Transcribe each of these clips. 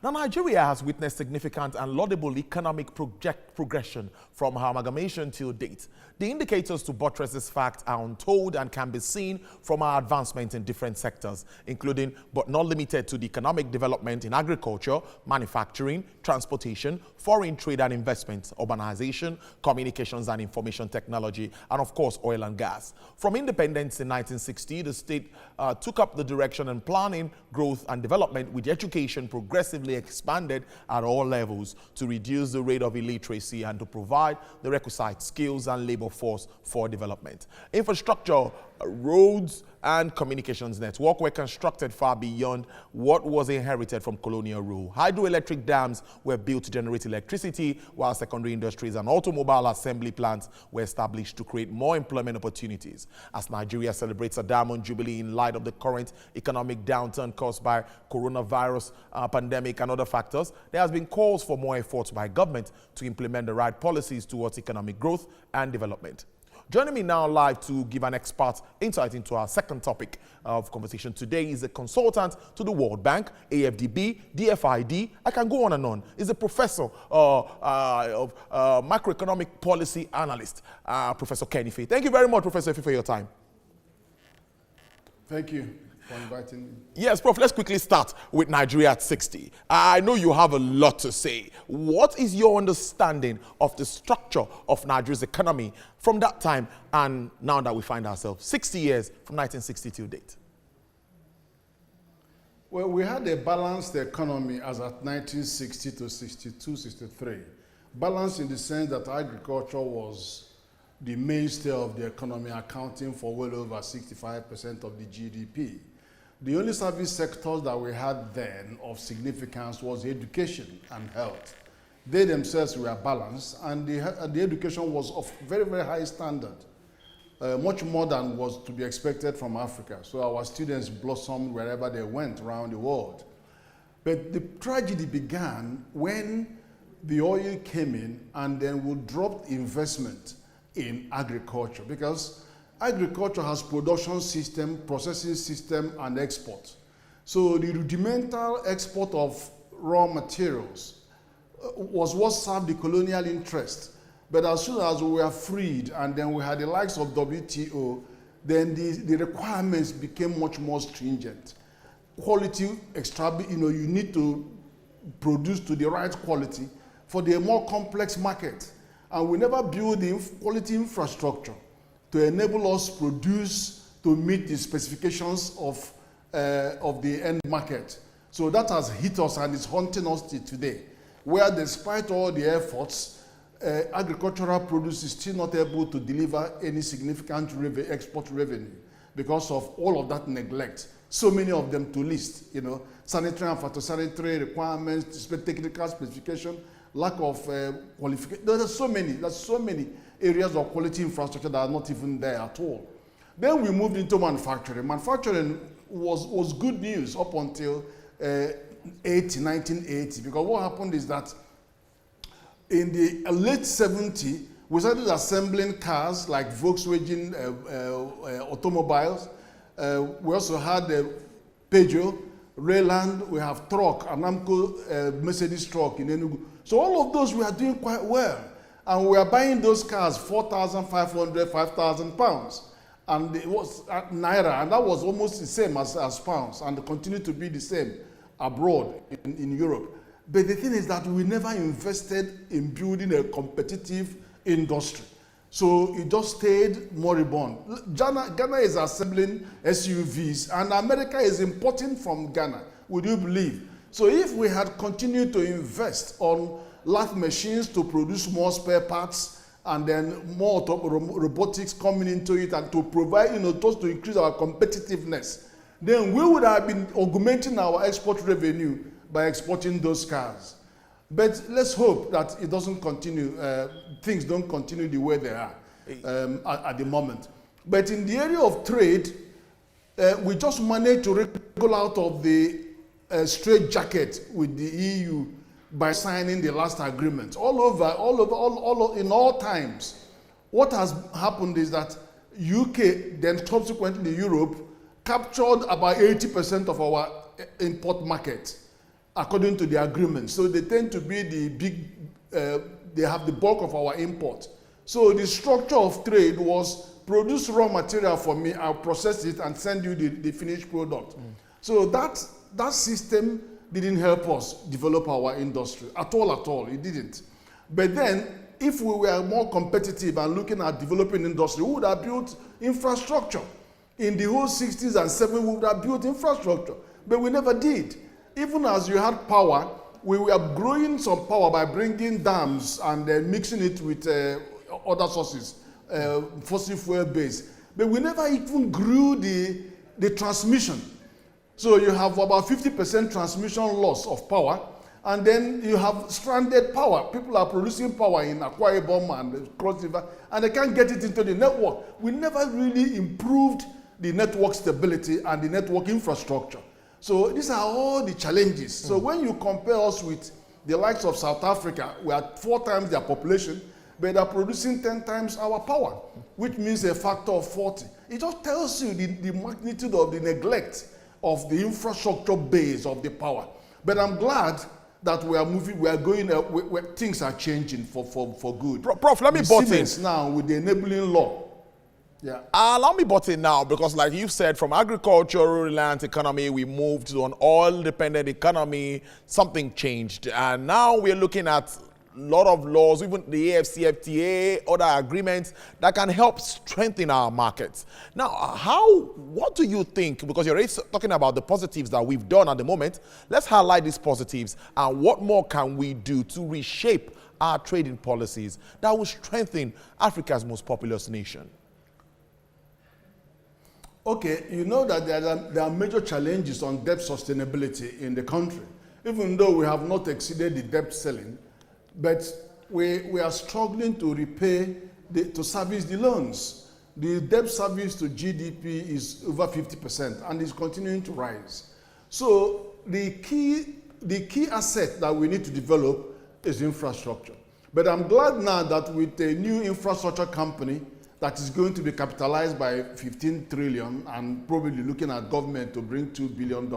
Now, Nigeria has witnessed significant and laudable economic progression from her amalgamation till date. The indicators to buttress this fact are untold and can be seen from our advancement in different sectors, including but not limited to the economic development in agriculture, manufacturing, transportation, foreign trade and investment, urbanization, communications and information technology, and of course, oil and gas. From independence in 1960, the state took up the direction in planning, growth and development, with education progressively expanded at all levels to reduce the rate of illiteracy and to provide the requisite skills and labor force for development. Infrastructure, roads and communications network were constructed far beyond what was inherited from colonial rule. Hydroelectric dams were built to generate electricity, while secondary industries and automobile assembly plants were established to create more employment opportunities. As Nigeria celebrates a Diamond Jubilee in light of the current economic downturn caused by coronavirus pandemic and other factors, there has been calls for more efforts by government to implement the right policies towards economic growth and development. Joining me now live to give an expert insight into our second topic of conversation today is a consultant to the World Bank, AFDB, DFID. I can go on and on. Is a professor of macroeconomic policy analyst, Professor Ken Ife. Thank you very much, Professor Ife, for your time. Thank you for inviting me. Yes, Prof, let's quickly start with Nigeria at 60. I know you have a lot to say. What is your understanding of the structure of Nigeria's economy from that time and now that we find ourselves 60 years from 1960 till date? Well, we had a balanced economy as at 1960 to 62, 63. Balanced in the sense that agriculture was the mainstay of the economy, accounting for well over 65% of the GDP. The only service sectors that we had then of significance was education and health. They themselves were balanced, and the education was of very, very high standard, much more than was to be expected from Africa. So our students blossomed wherever they went around the world. But the tragedy began when the oil came in and then we dropped investment in agriculture, because agriculture has production system, processing system, and export. So the rudimental export of raw materials was what served the colonial interest. But as soon as we were freed and then we had the likes of WTO, then the requirements became much more stringent. Quality, you need to produce to the right quality for the more complex market. And we never build the quality infrastructure to enable us produce to meet the specifications of the end market. So that has hit us and is haunting us till today, where despite all the efforts, agricultural produce is still not able to deliver any significant export revenue because of all of that neglect. So many of them to list, sanitary and phytosanitary requirements, technical specification, lack of qualification. There's so many areas of quality infrastructure that are not even there at all. Then we moved into manufacturing. Manufacturing was good news up until 1980, because what happened is that in the late 70s, we started assembling cars like Volkswagen automobiles. We also had Peugeot, Rayland, we have truck, Anamco Mercedes truck in Enugu. So all of those we are doing quite well. And we are buying those cars 4,500, 5,000 pounds. And it was at Naira, and that was almost the same as pounds, and continued to be the same abroad in Europe. But the thing is that we never invested in building a competitive industry. So it just stayed moribund. Ghana is assembling SUVs, and America is importing from Ghana, would you believe? So if we had continued to invest on lathe machines to produce more spare parts, and then more robotics coming into it, and to provide, just to increase our competitiveness, then we would have been augmenting our export revenue by exporting those cars. But let's hope that it doesn't continue, things don't continue the way they are at the moment. But in the area of trade, we just managed to wriggle out of the straitjacket with the EU by signing the last agreement. In all times, what has happened is that UK, then subsequently Europe, captured about 80% of our import market. according to the agreement. So they tend to be the big, they have the bulk of our import. So the structure of trade was produce raw material for me, I'll process it and send you the finished product. So that system didn't help us develop our industry at all, it didn't. But then, if we were more competitive and looking at developing industry, we would have built infrastructure. In the whole 60s and 70s, we would have built infrastructure, but we never did. Even as you had power, we were growing some power by bringing dams and mixing it with other sources, fossil fuel based. But we never even grew the transmission. So you have about 50% transmission loss of power, and then you have stranded power. People are producing power in Akwa Ibom and Cross River, and they can't get it into the network. We never really improved the network stability and the network infrastructure. So these are all the challenges. So when you compare us with the likes of South Africa, we are 4 times their population, but they're producing 10 times our power, which means a factor of 40. It just tells you the magnitude of the neglect of the infrastructure base of the power. But I'm glad that we are moving, we are going, things are changing for good. Prof, let me butt in now with the enabling law. Yeah. Allow me butt in now, because like you said, from agricultural reliant economy, we moved to an oil-dependent economy. Something changed, and now we're looking at a lot of laws, even the AfCFTA, other agreements that can help strengthen our markets. Now, what do you think, because you're already talking about the positives that we've done at the moment, let's highlight these positives, and what more can we do to reshape our trading policies that will strengthen Africa's most populous nation? Okay, you know that there are major challenges on debt sustainability in the country, even though we have not exceeded the debt ceiling, but we are struggling to repay, to service the loans. The debt service to GDP is over 50% and is continuing to rise. So the key asset that we need to develop is infrastructure. But I'm glad now that with a new infrastructure company that is going to be capitalized by 15 trillion and probably looking at government to bring $2 billion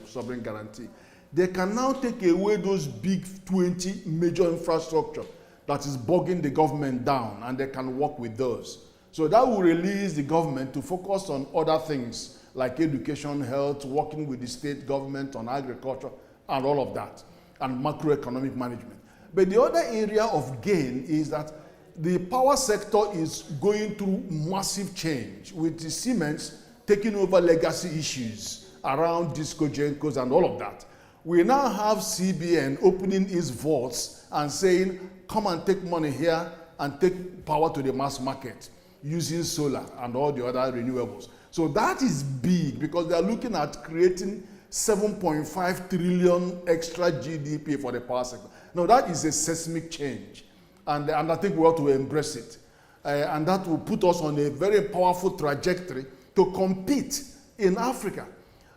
sovereign guarantee, they can now take away those big 20 major infrastructure that is bogging the government down, and they can work with those. So that will release the government to focus on other things like education, health, working with the state government on agriculture and all of that, and macroeconomic management. But the other area of gain is that the power sector is going through massive change, with the Siemens taking over legacy issues around Disco, Gencos, and all of that. We now have CBN opening its vaults and saying, come and take money here and take power to the mass market using solar and all the other renewables. So that is big, because they are looking at creating 7.5 trillion extra GDP for the power sector. Now that is a seismic change. And I think we ought to embrace it. And that will put us on a very powerful trajectory to compete in Africa.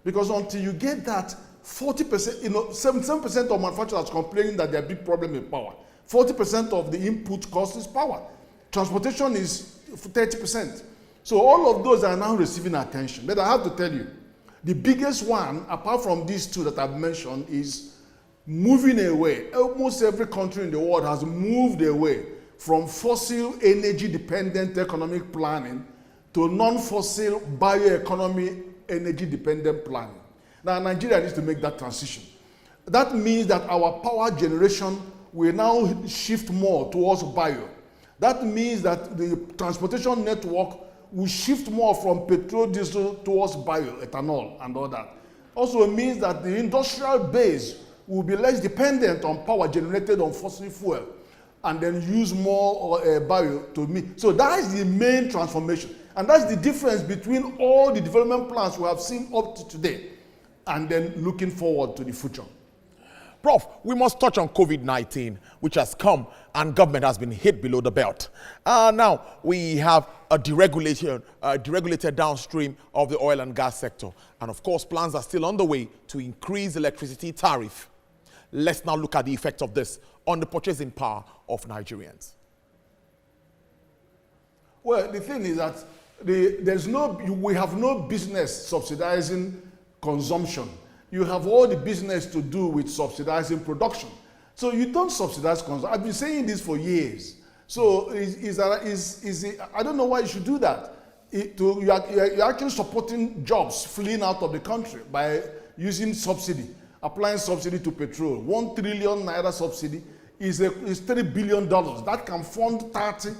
Because until you get that, 40%, 77% of manufacturers complaining that their big problem is power. 40% of the input cost is power. Transportation is 30%. So all of those are now receiving attention. But I have to tell you, the biggest one, apart from these two that I've mentioned, is moving away. Almost every country in the world has moved away from fossil energy dependent economic planning to non-fossil bioeconomy energy dependent planning. Now Nigeria needs to make that transition. That means that our power generation will now shift more towards bio. That means that the transportation network will shift more from petrol, diesel towards bio, ethanol and all that. Also it means that the industrial base will be less dependent on power generated on fossil fuel and then use more bio to meet. So that is the main transformation. And that's the difference between all the development plans we have seen up to today and then looking forward to the future. Prof, we must touch on COVID-19, which has come and government has been hit below the belt. Now we have a deregulated downstream of the oil and gas sector. And of course, plans are still on the way to increase electricity tariff. Let's now look at the effect of this on the purchasing power of Nigerians. Well, the thing is that we have no business subsidizing consumption. You have all the business to do with subsidizing production. So you don't subsidize consumption. I've been saying this for years. So I don't know why you should do that. You're actually supporting jobs fleeing out of the country by using subsidy, applying subsidy to petrol. 1 trillion naira subsidy is $3 billion. That can fund 30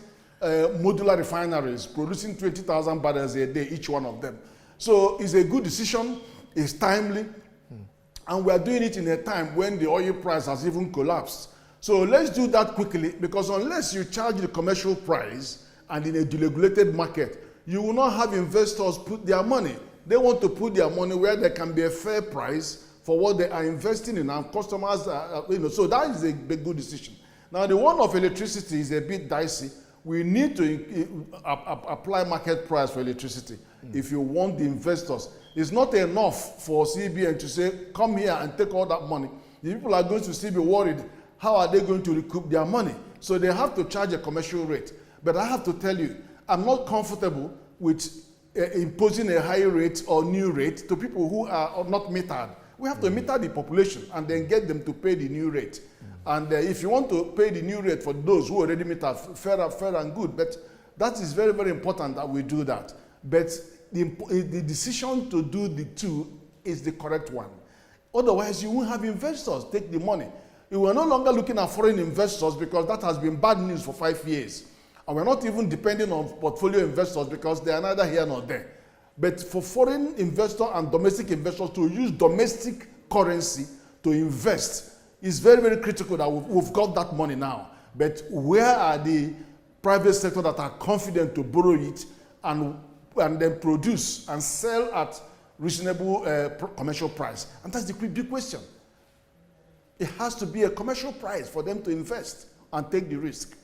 modular refineries producing 20,000 barrels a day, each one of them. So it's a good decision, it's timely, and we are doing it in a time when the oil price has even collapsed. So let's do that quickly, because unless you charge the commercial price and in a deregulated market, you will not have investors put their money. They want to put their money where there can be a fair price for what they are investing in, and customers so that is a good decision. Now the one of electricity is a bit dicey. We need to apply market price for electricity if you want the investors. It's not enough for CBN to say, come here and take all that money. The people are going to still be worried, how are they going to recoup their money? So they have to charge a commercial rate. But I have to tell you, I'm not comfortable with imposing a high rate or new rate to people who are not metered. We have to meter the population and then get them to pay the new rate. And if you want to pay the new rate for those who already meter, fair and good. But that is very, very important that we do that. But the decision to do the two is the correct one. Otherwise, you won't have investors take the money. We are no longer looking at foreign investors, because that has been bad news for 5 years. And we're not even depending on portfolio investors, because they are neither here nor there. But for foreign investors and domestic investors to use domestic currency to invest is very, very critical that we've got that money now. But where are the private sector that are confident to borrow it and then produce and sell at reasonable commercial price? And that's the big question. It has to be a commercial price for them to invest and take the risk.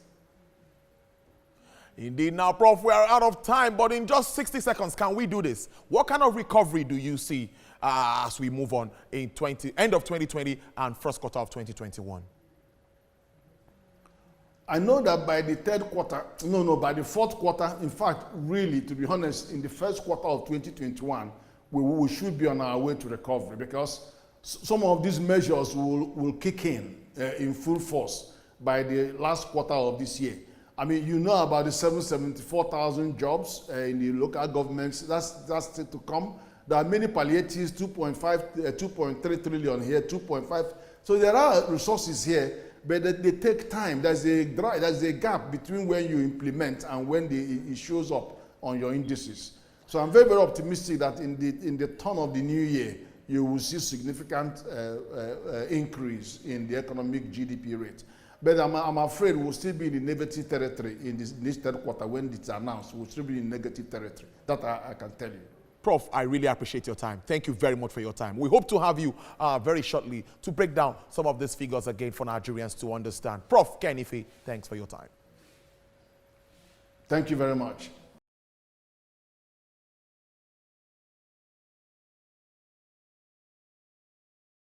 Indeed. Now, Prof, we are out of time, but in just 60 seconds, can we do this? What kind of recovery do you see as we move on in end of 2020 and first quarter of 2021? I know that by the by the fourth quarter, in fact, really, to be honest, in the first quarter of 2021, we should be on our way to recovery, because some of these measures will kick in full force by the last quarter of this year. I mean, you know about the 774,000 jobs in the local governments. That's still to come. There are many palliatives, 2.3 trillion here, 2.5. So there are resources here, but they take time. There's a gap between when you implement and when it shows up on your indices. So I'm very, very optimistic that in the turn of the new year, you will see significant increase in the economic GDP rate. But I'm afraid we'll still be in the negative territory in this third quarter when it's announced. We'll still be in negative territory. That I can tell you. Prof, I really appreciate your time. Thank you very much for your time. We hope to have you very shortly to break down some of these figures again for Nigerians to understand. Prof. Ken Ife, thanks for your time. Thank you very much.